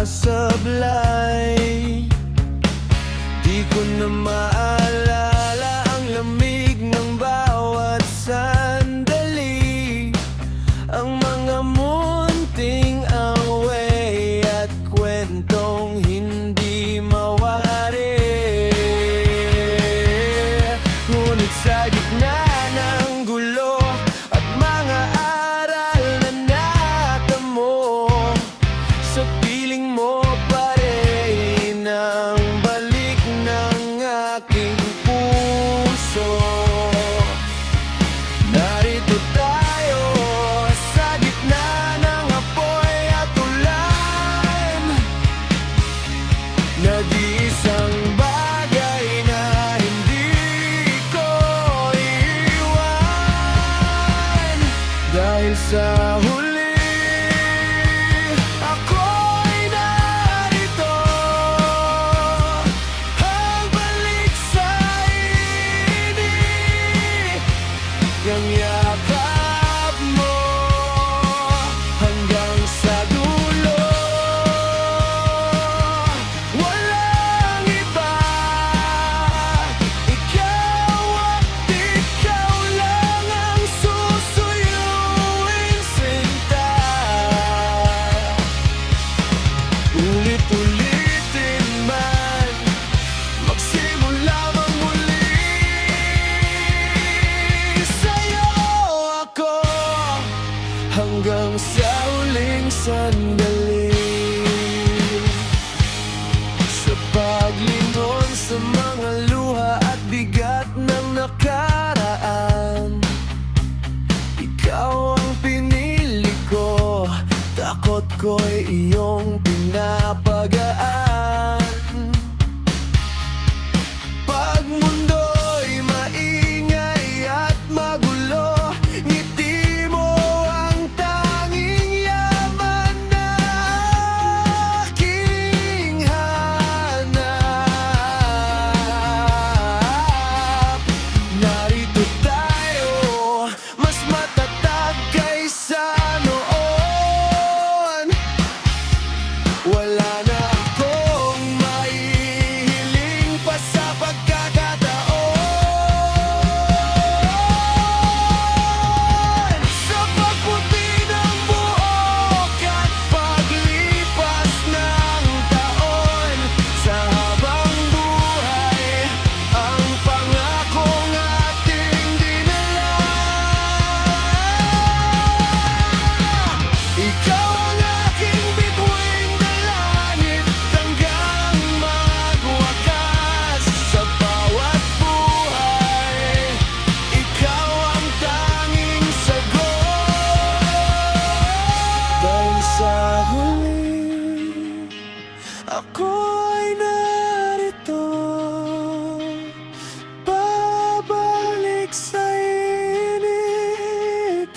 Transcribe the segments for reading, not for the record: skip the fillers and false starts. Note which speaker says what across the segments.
Speaker 1: sumasablay. Di ko na maalala ang lamig ng bawat sandali, ang mga munting away at kwentong hindi mawari. Ngunit sa gitna ng gulo at mga aral na natamo, sa piling mo pa rin ang balik ng aking puso. Narito tayo sa gitna ng apoy at ulan, nag-iisang bagay na hindi ko iiwan. Dahil sa huli ako'y narito, ang balik sa inip ng yakap mo hanggang sa dulo. Walang iba, ikaw at ikaw lang ang susuyuin, sinta. Ulit-ulitin man, magsimula mang muli. Sa'yo ako hanggang sa huling sandali. Sa paglingon sa mga luha at bigat ng nakaraan, ikaw ang pinili ko, takot ko'y iyong pinapagaan. Pag mundo'y maingay at magulo, ngiti mo ang tanging yaman na aking hanap. Narito tayo, mas matatag kaysa noon. Wala na akong maihiling pa sa pagkakataon. Sa pagputi ng buhok at paglipas ng taon, sa habang buhay ang pangakong ating dinala. Ikaw ang aking bituin na langit hanggang magwakas. Sa bawat buhay, ikaw ang tanging sagot. Dahil sa huli ako'y narito, babalik sa inip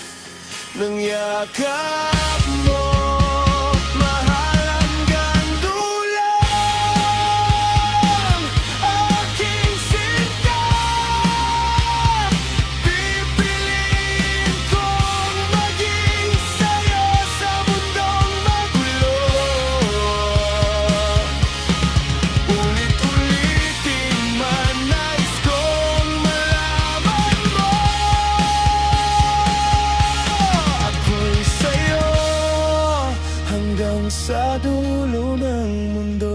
Speaker 1: ng yakap mo, mahal hanggang dulo. Aking sinta, pipiliin kong maging sa'yo sa mundong magulo. Ulit-ulitin man, nais kong malaman mo, ako'y sa'yo hanggang sa dulo ng mundo.